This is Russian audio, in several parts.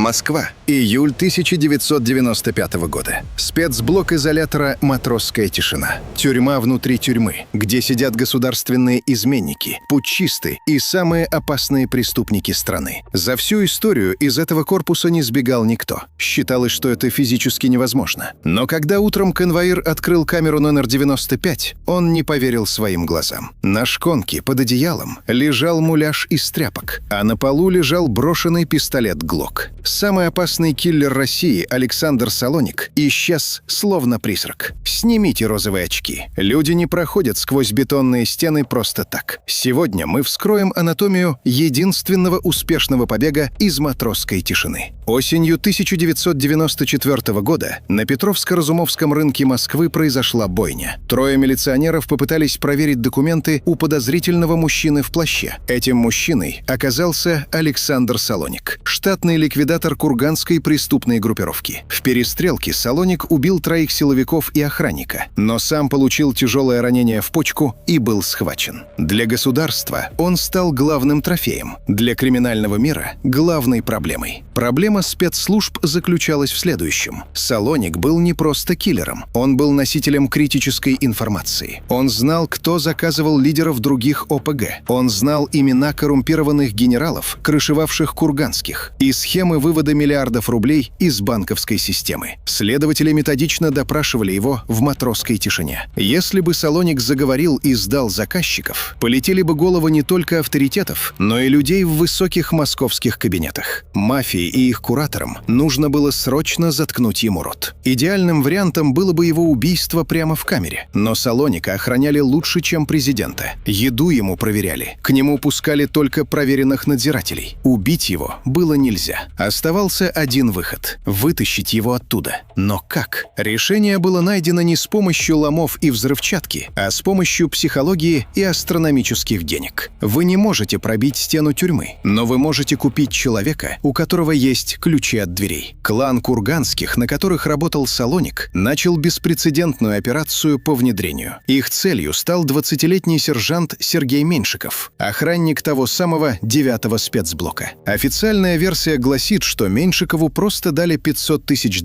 Москва. Июль 1995 года. Спецблок изолятора «Матросская тишина». Тюрьма внутри тюрьмы, где сидят государственные изменники, путчисты и самые опасные преступники страны. За всю историю из этого корпуса не сбегал никто. Считалось, что это физически невозможно. Но когда утром конвоир открыл камеру номер 95, он не поверил своим глазам. На шконке под одеялом лежал муляж из тряпок, а на полу лежал брошенный пистолет «Глок». Самый опасный киллер России Александр Салоник исчез, словно призрак. Снимите розовые очки. Люди не проходят сквозь бетонные стены просто так. Сегодня мы вскроем анатомию единственного успешного побега из матросской тишины. Осенью 1994 года на Петровско-Разумовском рынке Москвы произошла бойня. Трое милиционеров попытались проверить документы у подозрительного мужчины в плаще. Этим мужчиной оказался Александр Салоник, штатный ликвидатор курганской преступной группировки. В перестрелке Салоник убил 3 силовиков и охранника, но сам получил тяжелое ранение в почку и был схвачен. Для государства он стал главным трофеем, для криминального мира — главной проблемой. Проблема спецслужб заключалась в следующем. Салоник был не просто киллером, он был носителем критической информации. Он знал, кто заказывал лидеров других ОПГ. Он знал имена коррумпированных генералов, крышевавших курганских, и схемы вывода миллиардов рублей из банковской системы. Следователи методично допрашивали его в матросской тишине. Если бы Салоник заговорил и сдал заказчиков, полетели бы головы не только авторитетов, но и людей в высоких московских кабинетах. Мафии и их кураторам нужно было срочно заткнуть ему рот. Идеальным вариантом было бы его убийство прямо в камере. Но Салоника охраняли лучше, чем президента. Еду ему проверяли. К нему пускали только проверенных надзирателей. Убить его было нельзя. Оставался один выход — вытащить его оттуда. Но как? Решение было найдено не с помощью ломов и взрывчатки, а с помощью психологии и астрономических денег. Вы не можете пробить стену тюрьмы, но вы можете купить человека, у которого есть ключи от дверей. Клан Курганских, на которых работал Салоник, начал беспрецедентную операцию по внедрению. Их целью стал 20-летний сержант Сергей Меньшиков, охранник того самого 9-го спецблока. Официальная версия гласит, что Меньшикову просто дали $500 тысяч,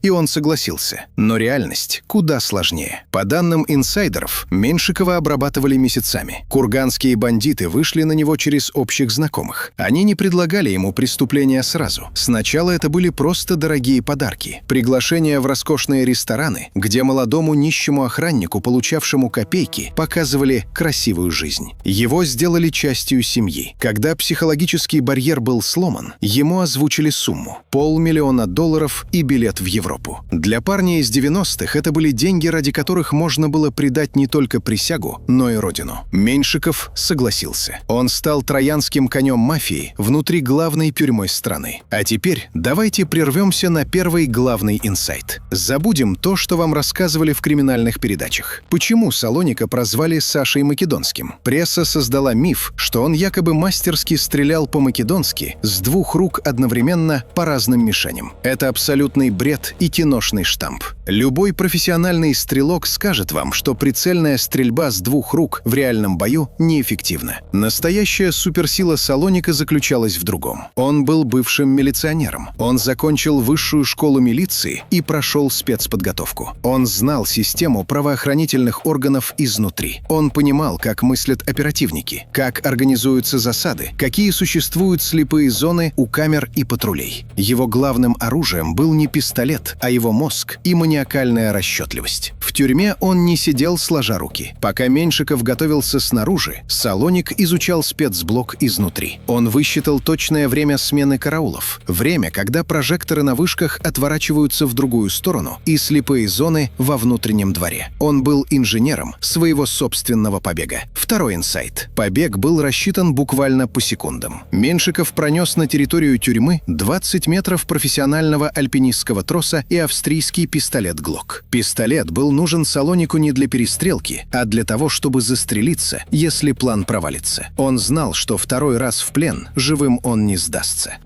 и он согласился. Но реальность куда сложнее. По данным инсайдеров, Меньшикова обрабатывали месяцами. Курганские бандиты вышли на него через общих знакомых. Они не предлагали ему преступления сразу. Сначала это были просто дорогие подарки. Приглашения в роскошные рестораны, где молодому нищему охраннику, получавшему копейки, показывали красивую жизнь. Его сделали частью семьи. Когда психологический барьер был сломан, ему озвучили сумму — $500 000 и билет в Европу. Для парня из 90-х это были деньги, ради которых можно было предать не только присягу, но и родину. Меньшиков согласился. Он стал троянским конем мафии внутри главной тюрьмы страны. А теперь давайте прервемся на первый главный инсайт. Забудем то, что вам рассказывали в криминальных передачах. Почему Салоника прозвали Сашей Македонским? Пресса создала миф, что он якобы мастерски стрелял по-македонски с 2 рук одновременно по разным мишеням. Это абсолютный бред и киношный штамп. Любой профессиональный стрелок скажет вам, что прицельная стрельба с 2 рук в реальном бою неэффективна. Настоящая суперсила Салоника заключалась в другом. Он был бывшим милиционером. Он закончил высшую школу милиции и прошел спецподготовку. Он знал систему правоохранительных органов изнутри. Он понимал, как мыслят оперативники, как организуются засады, какие существуют слепые зоны у камер и патрулей. Его главным оружием был не пистолет, а его мозг и маниакальная расчетливость. В тюрьме он не сидел сложа руки. Пока Меньшиков готовился снаружи, Салоник изучал спецблок изнутри. Он высчитал точное время смены караулов, время, когда прожекторы на вышках отворачиваются в другую сторону и слепые зоны во внутреннем дворе. Он был инженером своего собственного побега. Второй инсайт. Побег был рассчитан буквально по секундам. Меньшиков пронес на территорию тюрьмы 20 метров профессионального альпинистского троса и австрийский пистолет «Глок». Пистолет был нужен Салонику не для перестрелки, а для того, чтобы застрелиться, если план провалится. Он знал, что второй раз в плен живым он не сдастся.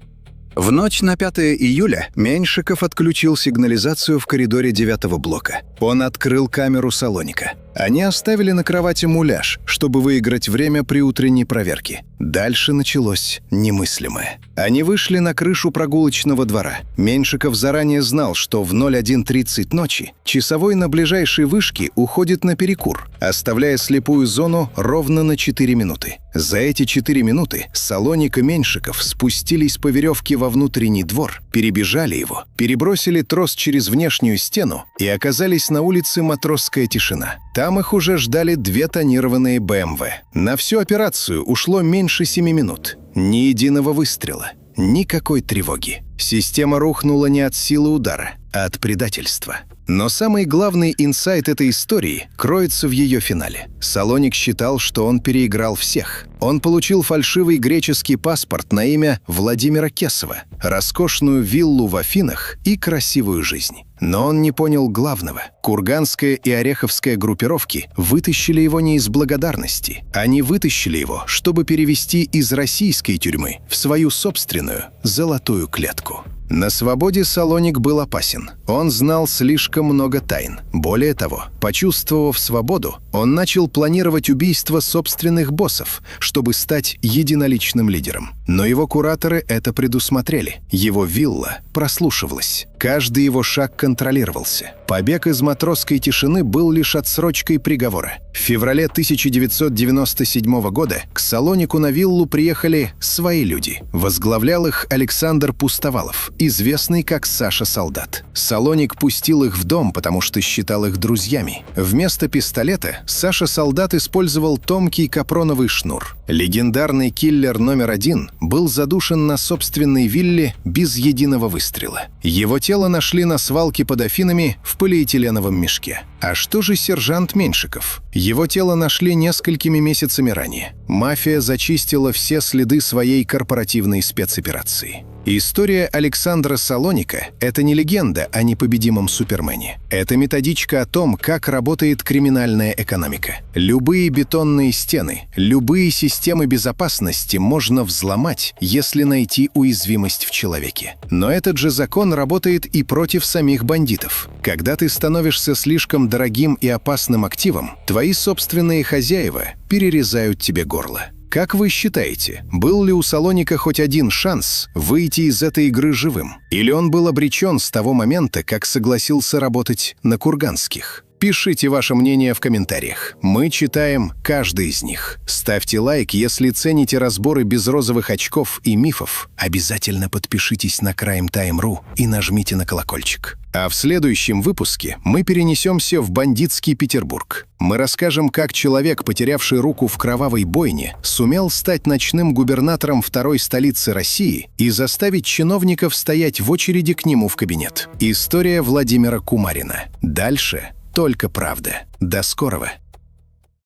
В ночь на 5 июля Меньшиков отключил сигнализацию в коридоре 9-го блока. Он открыл камеру Салоника. Они оставили на кровати муляж, чтобы выиграть время при утренней проверке. Дальше началось немыслимое. Они вышли на крышу прогулочного двора. Меньшиков заранее знал, что в 01:30 ночи часовой на ближайшей вышке уходит на перекур, оставляя слепую зону ровно на 4 минуты. За эти 4 минуты Салоник и Меньшиков спустились по веревке во внутренний двор, перебежали его, перебросили трос через внешнюю стену и оказались на улице Матросская тишина. Там их уже ждали 2 тонированные БМВ. На всю операцию ушло меньше 7 минут. Ни единого выстрела, никакой тревоги. Система рухнула не от силы удара, а от предательства. Но самый главный инсайт этой истории кроется в ее финале. Салоник считал, что он переиграл всех. Он получил фальшивый греческий паспорт на имя Владимира Кесова, роскошную виллу в Афинах и красивую жизнь. Но он не понял главного. Курганская и Ореховская группировки вытащили его не из благодарности. Они вытащили его, чтобы перевести из российской тюрьмы в свою собственную золотую клетку. На свободе Салоник был опасен. Он знал слишком много тайн. Более того, почувствовав свободу, он начал планировать убийство собственных боссов, чтобы стать единоличным лидером. Но его кураторы это предусмотрели. Его вилла прослушивалась. Каждый его шаг контролировался. Побег из Матросской тишины был лишь отсрочкой приговора. В феврале 1997 года к Салонику на виллу приехали свои люди. Возглавлял их Александр Пустовалов, известный как Саша Солдат. Салоник пустил их в дом, потому что считал их друзьями. Вместо пистолета Саша Солдат использовал тонкий капроновый шнур. Легендарный киллер номер 1 был задушен на собственной вилле без единого выстрела. Его тело нашли на свалке под Афинами в полиэтиленовом мешке. А что же сержант Меньшиков? Его тело нашли несколькими месяцами ранее. Мафия зачистила все следы своей корпоративной спецоперации. История Александра Салоника – это не легенда о непобедимом Супермене. Это методичка о том, как работает криминальная экономика. Любые бетонные стены, любые системы безопасности можно взломать, если найти уязвимость в человеке. Но этот же закон работает и против самих бандитов. Когда ты становишься слишком дорогим и опасным активом, твои собственные хозяева перерезают тебе горло. Как вы считаете, был ли у Салоника хоть один шанс выйти из этой игры живым? Или он был обречен с того момента, как согласился работать на Курганских? Пишите ваше мнение в комментариях. Мы читаем каждый из них. Ставьте лайк, если цените разборы без розовых очков и мифов. Обязательно подпишитесь на Crime-Time.ru и нажмите на колокольчик. А в следующем выпуске мы перенесемся в бандитский Петербург. Мы расскажем, как человек, потерявший руку в кровавой бойне, сумел стать ночным губернатором второй столицы России и заставить чиновников стоять в очереди к нему в кабинет. История Владимира Кумарина. Дальше только правда. До скорого!